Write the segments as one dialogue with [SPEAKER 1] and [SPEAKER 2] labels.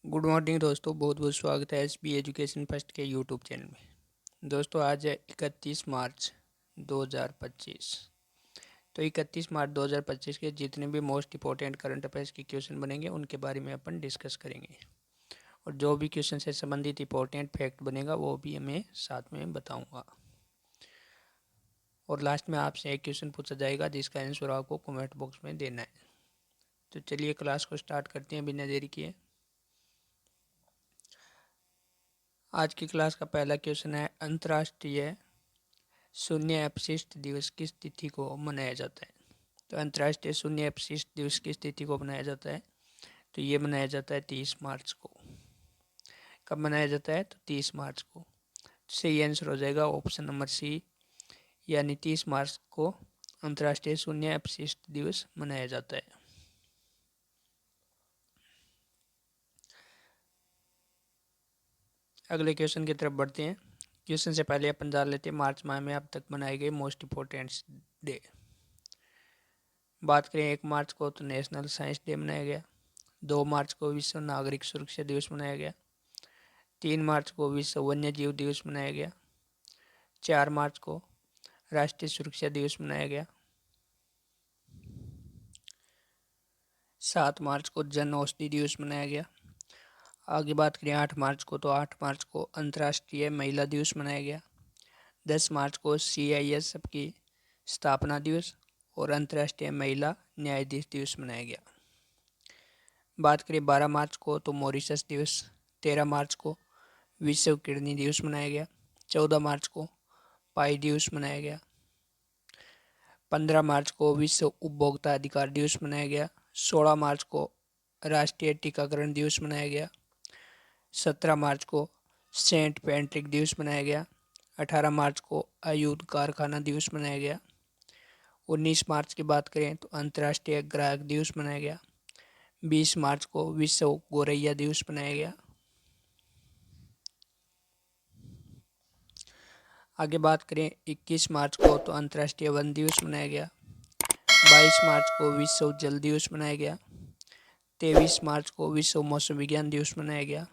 [SPEAKER 1] Good morning दोस्तों, बहुत बहुत स्वागत है एसबी एजुकेशन फर्स्ट के यूट्यूब चैनल में। दोस्तों आज है 31 मार्च 2025। तो 31 मार्च 2025 के जितने भी मोस्ट इंपॉर्टेंट करंट अफेयर्स के क्वेश्चन बनेंगे उनके बारे में अपन डिस्कस करेंगे, और जो भी क्वेश्चन से संबंधित इंपॉर्टेंट फैक्ट बनेगा वो भी मैं साथ में बताऊँगा। और लास्ट में आपसे एक क्वेश्चन पूछा जाएगा जिसका आंसर आपको कमेंट बॉक्स में देना है। तो चलिए क्लास को स्टार्ट करते हैं बिना देरी किए। आज की क्लास का पहला क्वेश्चन है, अंतर्राष्ट्रीय शून्य अपशिष्ट दिवस किस तिथि को मनाया जाता है। तो अंतर्राष्ट्रीय शून्य अपशिष्ट दिवस किस तिथि को मनाया जाता है, तो ये मनाया जाता है 30 मार्च को। कब मनाया जाता है, तो 30 मार्च को। सही आंसर हो जाएगा ऑप्शन नंबर सी, यानी 30 मार्च को अंतर्राष्ट्रीय शून्य अपशिष्ट दिवस मनाया जाता है। अगले क्वेश्चन की तरफ बढ़ते हैं। क्वेश्चन से पहले अपन जान लेते हैं मार्च माह में अब तक मनाए गए मोस्ट इंपॉर्टेंट डे। बात करें 1 मार्च को तो नेशनल साइंस डे मनाया गया। 2 मार्च को विश्व नागरिक सुरक्षा दिवस मनाया गया। 3 मार्च को विश्व वन्य जीव दिवस मनाया गया। 4 मार्च को राष्ट्रीय सुरक्षा दिवस मनाया गया। 7 मार्च को जन औषधि दिवस मनाया गया। आगे बात करें 8 मार्च को तो 8 मार्च को अंतर्राष्ट्रीय महिला दिवस मनाया गया। 10 मार्च को CISF की स्थापना दिवस और अंतर्राष्ट्रीय महिला न्यायाधीश दिवस मनाया गया। बात करें 12 मार्च को तो मॉरिशस दिवस। 13 मार्च को विश्व किडनी दिवस मनाया गया। 14 मार्च को पाई दिवस मनाया गया। 15 मार्च को विश्व उपभोक्ता अधिकार दिवस मनाया गया। 16 मार्च को राष्ट्रीय टीकाकरण दिवस मनाया गया। 17 मार्च को सेंट पैट्रिक दिवस मनाया गया। 18 मार्च को आयुध कारखाना दिवस मनाया गया। 19 मार्च की बात करें तो अंतर्राष्ट्रीय ग्राहक दिवस मनाया गया। 20 मार्च को विश्व गोरैया दिवस मनाया गया। आगे बात करें 21 मार्च को तो अंतर्राष्ट्रीय वन दिवस मनाया गया। 22 मार्च को विश्व जल दिवस मनाया गया। 23 मार्च को विश्व मौसम विज्ञान दिवस मनाया गया।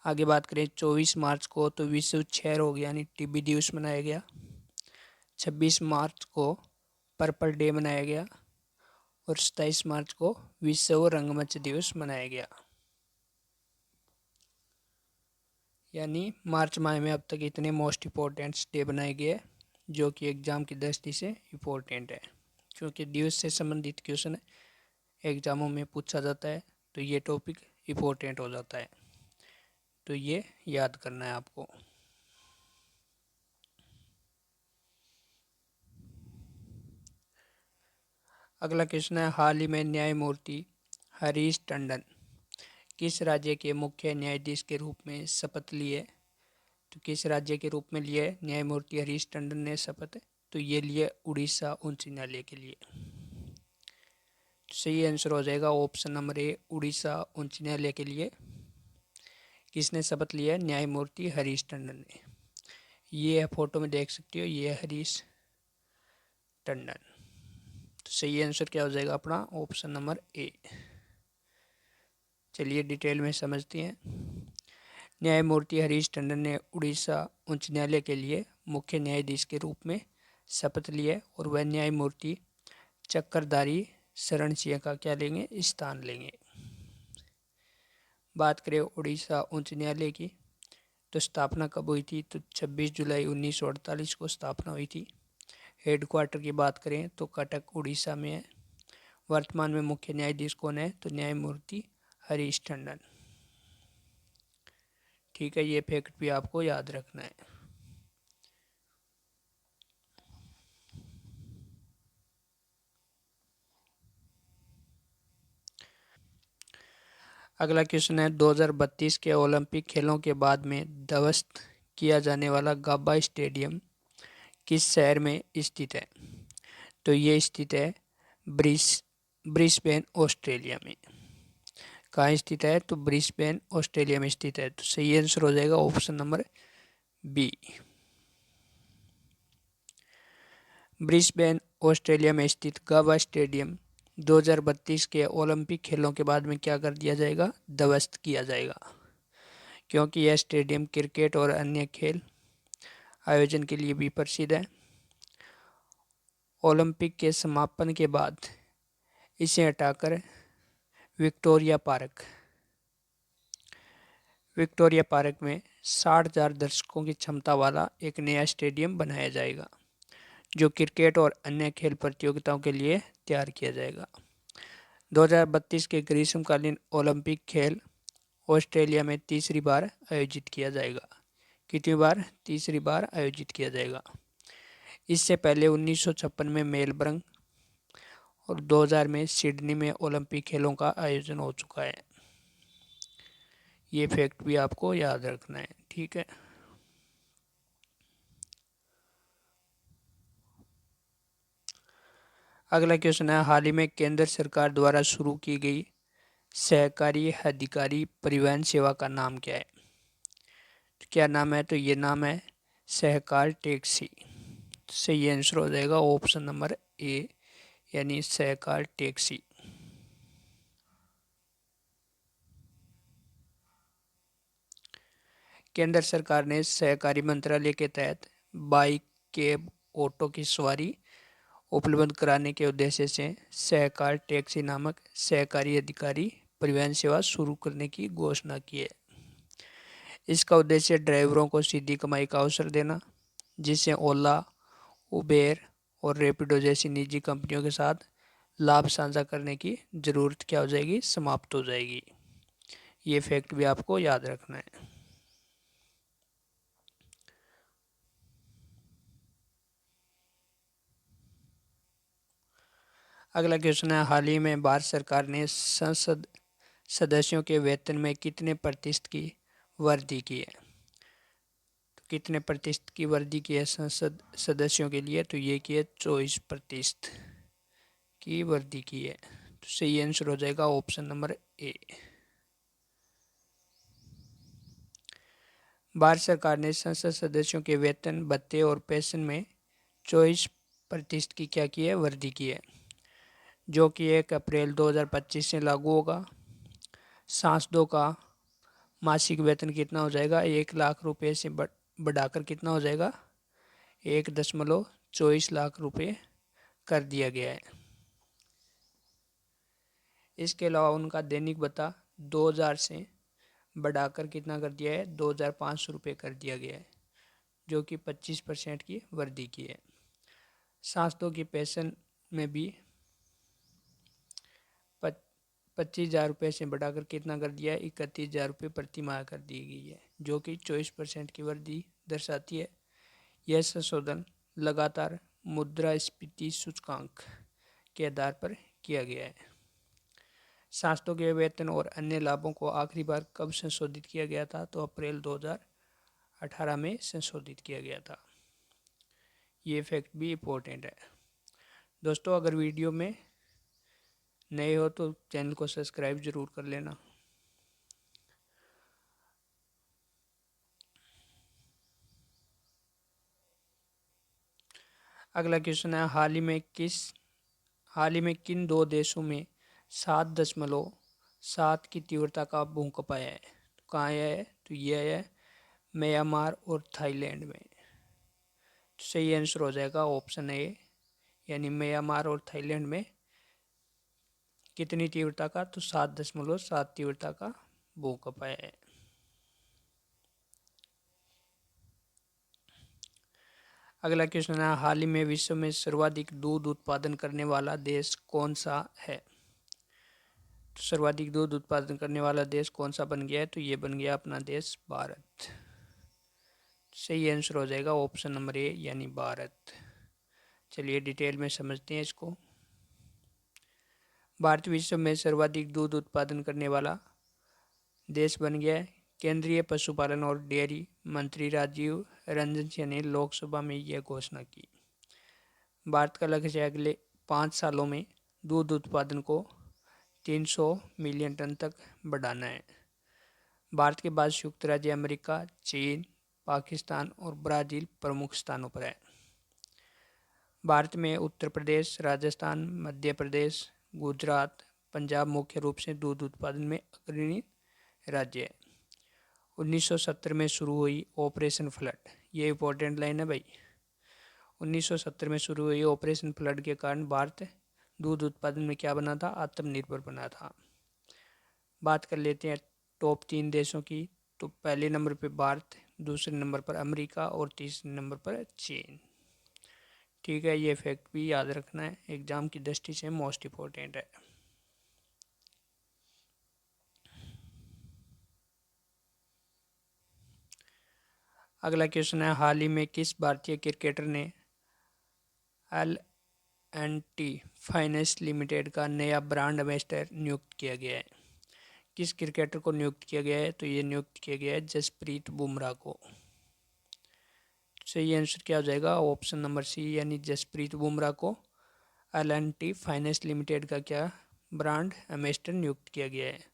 [SPEAKER 1] आगे बात करें 24 मार्च को तो विश्व क्षय रोग यानी टीबी दिवस मनाया गया। 26 मार्च को पर्पल डे मनाया गया और 27 मार्च को विश्व रंगमंच दिवस मनाया गया। यानी मार्च माह में अब तक इतने मोस्ट इम्पोर्टेंट डे बनाए गए जो कि एग्ज़ाम की दृष्टि से इम्पोर्टेंट है, क्योंकि दिवस से संबंधित क्वेश्चन एग्ज़ामों में पूछा जाता है तो ये टॉपिक इम्पोर्टेंट हो जाता है, तो ये याद करना है आपको। अगला क्वेश्चन है, हाल ही में न्यायमूर्ति हरीश टंडन किस राज्य के मुख्य न्यायाधीश के रूप में शपथ लिए। तो किस राज्य के रूप में लिए न्यायमूर्ति हरीश टंडन ने शपथ, तो ये लिए उड़ीसा उच्च न्यायालय के लिए। तो सही आंसर हो जाएगा ऑप्शन नंबर ए, उड़ीसा उच्च न्यायालय के लिए किसने शपथ लिया, न्यायमूर्ति हरीश टंडन ने। ये है फोटो में देख सकते हो, ये है हरीश टंडन। तो सही आंसर क्या हो जाएगा अपना, ऑप्शन नंबर ए। चलिए डिटेल में समझते हैं। न्यायमूर्ति हरीश टंडन ने उड़ीसा उच्च न्यायालय के लिए मुख्य न्यायाधीश के रूप में शपथ लिए और वह न्यायमूर्ति चक्रधारी शरण सिंह का क्या लेंगे, स्थान लेंगे। बात करें उड़ीसा उच्च न्यायालय की तो स्थापना कब हुई थी, तो 26 जुलाई 1948 को स्थापना हुई थी। हेडक्वार्टर की बात करें तो कटक उड़ीसा में है। वर्तमान में मुख्य न्यायाधीश कौन है, तो न्यायमूर्ति हरीश टंडन। ठीक है, ये फैक्ट भी आपको याद रखना है। अगला क्वेश्चन है, 2032 के ओलंपिक खेलों के बाद में ध्वस्त किया जाने वाला गाबा स्टेडियम किस शहर में स्थित है। तो ये स्थित है ब्रिस्बेन ऑस्ट्रेलिया में। कहाँ स्थित है, तो ब्रिस्बेन ऑस्ट्रेलिया में स्थित है। तो सही आंसर हो जाएगा option number B. Brisbane Australia में स्थित गाबा स्टेडियम 2032 के ओलंपिक खेलों के बाद में क्या कर दिया जाएगा, ध्वस्त किया जाएगा, क्योंकि यह स्टेडियम क्रिकेट और अन्य खेल आयोजन के लिए भी प्रसिद्ध है। ओलंपिक के समापन के बाद इसे हटाकर विक्टोरिया पार्क में 60,000 दर्शकों की क्षमता वाला एक नया स्टेडियम बनाया जाएगा, जो क्रिकेट और अन्य खेल प्रतियोगिताओं के लिए तैयार किया जाएगा। 2032 के ग्रीष्मकालीन ओलंपिक खेल ऑस्ट्रेलिया में तीसरी बार आयोजित किया जाएगा। कितनी बार? तीसरी बार आयोजित किया जाएगा। इससे पहले 1956 में मेलबर्न और 2000 में सिडनी में ओलंपिक खेलों का आयोजन हो चुका है। ये फैक्ट भी आपको याद रखना है, ठीक है। अगला क्वेश्चन है, हाल ही में केंद्र सरकार द्वारा शुरू की गई सहकारी अधिकारी परिवहन सेवा का नाम क्या है? तो क्या नाम है? तो ये नाम है सहकार टैक्सी। सही आंसर हो जाएगा ऑप्शन नंबर ए, यानी सहकार टैक्सी। केंद्र सरकार ने सहकारी मंत्रालय के तहत बाइक, कैब, ऑटो की सवारी उपलब्ध कराने के उद्देश्य से सहकार टैक्सी नामक सहकारी अधिकारी परिवहन सेवा शुरू करने की घोषणा की है। इसका उद्देश्य ड्राइवरों को सीधी कमाई का अवसर देना, जिससे ओला, उबेर और रैपिडो जैसी निजी कंपनियों के साथ लाभ साझा करने की जरूरत क्या हो जाएगी, समाप्त हो जाएगी। ये फैक्ट भी आपको याद रखना है। अगला क्वेश्चन है, हाल ही में भारत सरकार ने संसद सदस्यों के वेतन में कितने प्रतिशत की वृद्धि की है? तो कितने प्रतिशत की वृद्धि की है संसद सदस्यों के लिए? तो ये की है 24% की वृद्धि की है। तो सही आंसर हो जाएगा ऑप्शन नंबर ए। भारत सरकार ने संसद सदस्यों के वेतन, भत्ते और पेंशन में 24% की क्या की है, वृद्धि की है, जो कि 1 अप्रैल 2025 से लागू होगा। सांसदों का मासिक वेतन कितना हो जाएगा, 1 लाख रुपए से बढ़ाकर कितना हो जाएगा, 1.24 लाख रुपए कर दिया गया है। इसके अलावा उनका दैनिक भत्ता 2000 से बढ़ाकर कितना कर दिया है, 2500 रुपये कर दिया गया है, जो कि 25% की वृद्धि की है। सांसदों की पेंशन में भी 25,000 रुपये से बढ़ाकर कितना कर दिया है, 31,000 रुपये प्रति माह कर दी गई है, जो कि 24% की वृद्धि दर्शाती है। यह संशोधन लगातार मुद्रास्फीति सूचकांक के आधार पर किया गया है। सांसदों के वेतन और अन्य लाभों को आखिरी बार कब संशोधित किया गया था? तो अप्रैल 2018 में संशोधित किया गया था। ये फैक्ट भी इम्पोर्टेंट है दोस्तों। अगर वीडियो में नए हो तो चैनल को सब्सक्राइब जरूर कर लेना। अगला क्वेश्चन है, हाल ही में किन दो देशों में 7.7 की तीव्रता का भूकंप आया है? तो कहाँ आया है? तो यह है म्यांमार और थाईलैंड में। तो सही आंसर हो जाएगा ऑप्शन ए, यानी म्यांमार और थाईलैंड में कितनी तीव्रता का? तो 7.7 तीव्रता का भूकंप आया है। अगला क्वेश्चन है, हाल ही में विश्व में सर्वाधिक दूध उत्पादन करने वाला देश कौन सा है? तो सर्वाधिक दूध उत्पादन करने वाला देश कौन सा बन गया है? तो ये बन गया अपना देश भारत। सही आंसर हो जाएगा ऑप्शन नंबर ए, यानी भारत। चलिए डिटेल में समझते हैं इसको। भारत विश्व में सर्वाधिक दूध उत्पादन करने वाला देश बन गया है। केंद्रीय पशुपालन और डेयरी मंत्री राजीव रंजन सिंह ने लोकसभा में यह घोषणा की। भारत का लक्ष्य है अगले 5 सालों में दूध उत्पादन को 300 मिलियन टन तक बढ़ाना है। भारत के बाद संयुक्त राज्य अमेरिका, चीन, पाकिस्तान और ब्राज़ील प्रमुख स्थानों पर है। भारत में उत्तर प्रदेश, राजस्थान, मध्य प्रदेश, गुजरात, पंजाब मुख्य रूप से दूध उत्पादन में अग्रणी राज्य है। 1970 में शुरू हुई ऑपरेशन फ्लड, ये इंपॉर्टेंट लाइन है भाई। 1970 में शुरू हुई ऑपरेशन फ्लड के कारण भारत दूध उत्पादन में क्या बना था, आत्मनिर्भर बना था। बात कर लेते हैं टॉप 3 देशों की। तो पहले नंबर पे भारत, दूसरे नंबर पर अमेरिका और तीसरे नंबर पर चीन। ठीक है, ये फैक्ट भी याद रखना है, एग्जाम की दृष्टि से मोस्ट इम्पोर्टेंट है। अगला क्वेश्चन है, हाल ही में किस भारतीय क्रिकेटर ने L&T फाइनेंस लिमिटेड का नया ब्रांड एम्बेसडर नियुक्त किया गया है? किस क्रिकेटर को नियुक्त किया गया है? तो ये नियुक्त किया गया है जसप्रीत बुमराह को। सही आंसर क्या हो जाएगा, ऑप्शन नंबर सी, यानी जसप्रीत बुमराह को L&T फाइनेंस लिमिटेड का क्या ब्रांड एम्बेसडर नियुक्त किया गया है।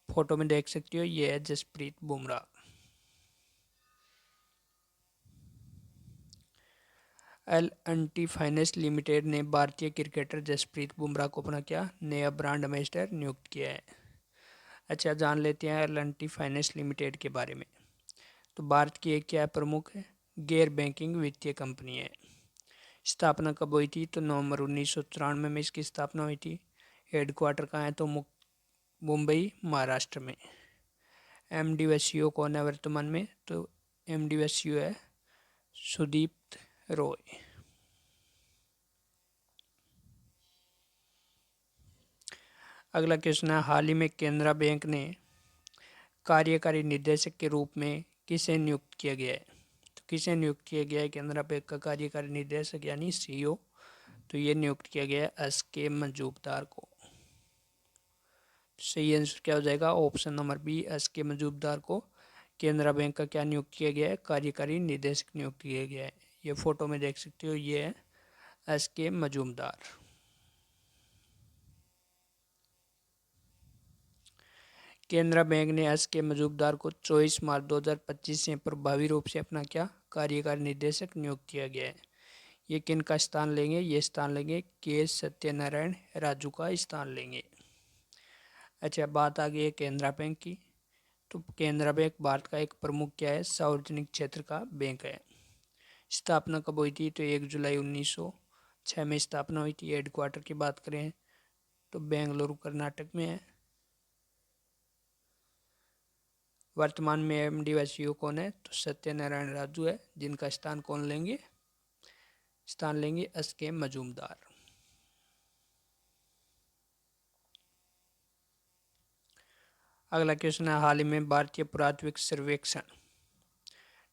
[SPEAKER 1] फोटो में देख सकते हो, ये है Jasprit Bumrah. L&T finance limited ने भारतीय क्रिकेटर जसप्रीत बुमराह को अपना क्या नया ब्रांड एम्बेसडर नियुक्त किया है। अच्छा, जान लेते हैं L&T फाइनेंस लिमिटेड के बारे में। तो भारत की एक क्या प्रमुख गैर बैंकिंग वित्तीय कंपनी है। स्थापना कब हुई थी? तो नवंबर 1994 में इसकी स्थापना हुई थी। हेडक्वार्टर कहाँ है? तो मुंबई, महाराष्ट्र में। MD व CEO कौन है वर्तमान में? तो MD व CEO है सुदीप्त रॉय। अगला क्वेश्चन है, हाल ही में केनरा बैंक ने कार्यकारी निदेशक के रूप में किसे नियुक्त किया गया है? तो किसे नियुक्त किया गया है केनरा बैंक का कार्यकारी निदेशक यानी CEO? तो ये नियुक्त किया गया है SK मजूमदार को। सही आंसर क्या हो जाएगा, option number B, SK Majumdar को केनरा बैंक का क्या नियुक्त किया गया है, कार्यकारी निदेशक नियुक्त किया गया है। ये फोटो में देख सकते हो, ये है SK मजूमदार। केनरा बैंक ने SK मजूमदार को 24 मार्च 2025 से प्रभावी रूप से अपना क्या कार्यकारी निदेशक नियुक्त किया गया है। ये किन का स्थान लेंगे? ये स्थान लेंगे के सत्यनारायण राजू का स्थान लेंगे। अच्छा, बात आ गई है केनरा बैंक की। तो केनरा बैंक भारत का एक प्रमुख क्या है, सार्वजनिक क्षेत्र का बैंक है। स्थापना कब हुई थी? तो 1 जुलाई 1906 में स्थापना हुई थी। हेडक्वार्टर की बात करें तो बेंगलुरु कर्नाटक में है। वर्तमान में MD व CEO कौन है? तो सत्यनारायण राजू है, जिनका स्थान कौन लेंगे? स्थान लेंगे SK मजूमदार। अगला क्वेश्चन है, हाल ही में भारतीय पुरातत्विक सर्वेक्षण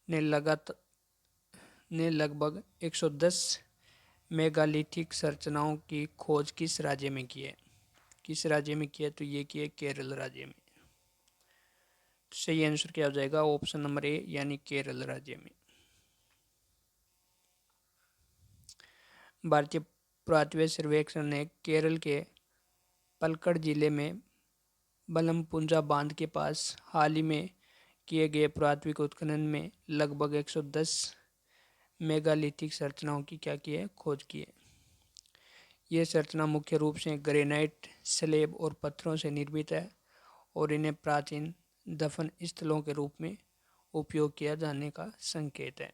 [SPEAKER 1] ने लगभग 110 मेगालिथिक संरचनाओं की खोज किस राज्य में की है? किस राज्य में की है? तो ये की है केरल राज्य में। तो सही आंसर क्या हो जाएगा, ऑप्शन नंबर ए, यानी केरल राज्य में। भारतीय पुरातत्व सर्वेक्षण ने केरल के पलक्कड़ जिले में बलमपुंजा बांध के पास हाल ही में किए गए पुरातत्विक उत्खनन में लगभग 110 मेगालिथिक संरचनाओं की क्या की है, खोज की है। ये संरचना मुख्य रूप से ग्रेनाइट स्लेब और पत्थरों से निर्मित है और इन्हें प्राचीन दफन स्थलों के रूप में उपयोग किया जाने का संकेत है।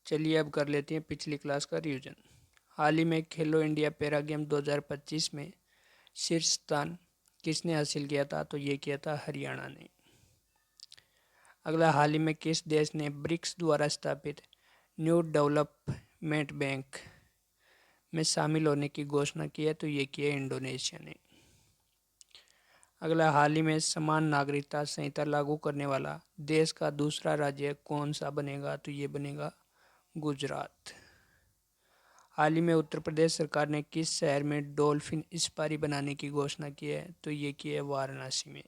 [SPEAKER 1] चलिए अब कर लेते हैं पिछली क्लास का रिवीजन। हाल ही में खेलो इंडिया पैरा गेम 2025 में शीर्ष स्थान किसने हासिल किया था? तो ये किया था हरियाणा ने। अगला, हाल ही में किस देश ने ब्रिक्स द्वारा स्थापित न्यू डेवलपमेंट बैंक में शामिल होने की घोषणा की है? तो ये की है इंडोनेशिया ने। अगला, हाल ही में समान नागरिकता संहिता लागू करने वाला देश का दूसरा राज्य कौन सा बनेगा? तो ये बनेगा गुजरात। हाल ही में उत्तर प्रदेश सरकार ने किस शहर में डॉल्फिन स्पारी बनाने की घोषणा की है? तो ये की है वाराणसी में।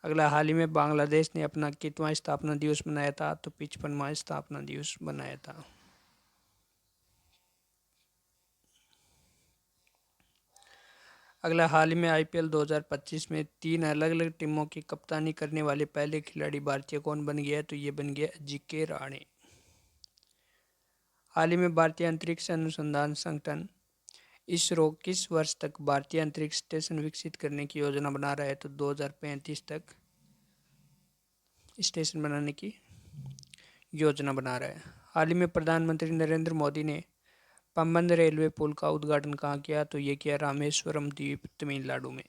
[SPEAKER 1] अगला, हाल ही में बांग्लादेश ने अपना कितवां स्थापना दिवस मनाया था? तो 55वां स्थापना दिवस मनाया था। अगला, हाल ही में आईपीएल 2025 में 3 अलग अलग टीमों की कप्तानी करने वाले पहले खिलाड़ी भारतीय कौन बन गया है? तो ये बन गया अजिंक्य रहाणे। हाल ही में भारतीय अंतरिक्ष अनुसंधान संगठन इसरो किस वर्ष तक भारतीय अंतरिक्ष स्टेशन विकसित करने की योजना बना रहा है? तो 2035 तक स्टेशन बनाने की योजना बना रहा है। हाल ही में प्रधानमंत्री नरेंद्र मोदी ने पंबन रेलवे पुल का उद्घाटन कहाँ किया? तो ये किया रामेश्वरम द्वीप, तमिलनाडु में।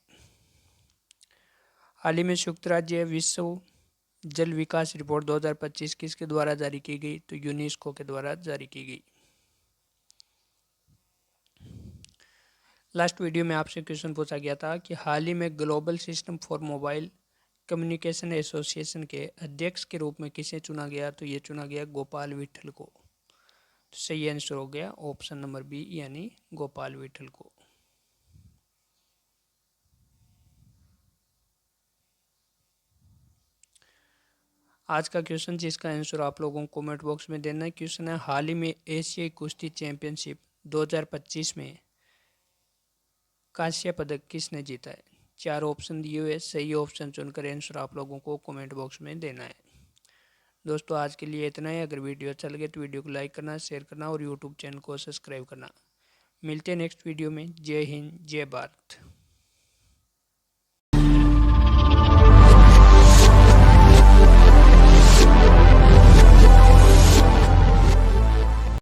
[SPEAKER 1] हाल ही में संयुक्त राज्य विश्व जल विकास रिपोर्ट 2025 किसके द्वारा जारी की गई? तो यूनेस्को के द्वारा जारी की गई। लास्ट वीडियो में आपसे क्वेश्चन पूछा गया था कि हाल ही में global system for mobile communication association के अध्यक्ष के रूप में किसे चुना गया? तो ये चुना गया गोपाल विठल को। तो सही आंसर हो गया ऑप्शन नंबर बी, यानी गोपाल विठल को। आज का क्वेश्चन जिसका आंसर आप लोगों को कमेंट बॉक्स में देना है, क्वेश्चन है हाल ही में एशियाई कुश्ती चैंपियनशिप 2025 में कांस्य पदक किसने जीता है? 4 ऑप्शन दिए हुए, सही ऑप्शन चुनकर आंसर आप लोगों को कमेंट बॉक्स में देना है। दोस्तों आज के लिए इतना ही। अगर वीडियो अच्छा लगे तो वीडियो को लाइक करना, शेयर करना और यूट्यूब चैनल को सब्सक्राइब करना। मिलते हैं नेक्स्ट वीडियो में। जय हिंद, जय भारत।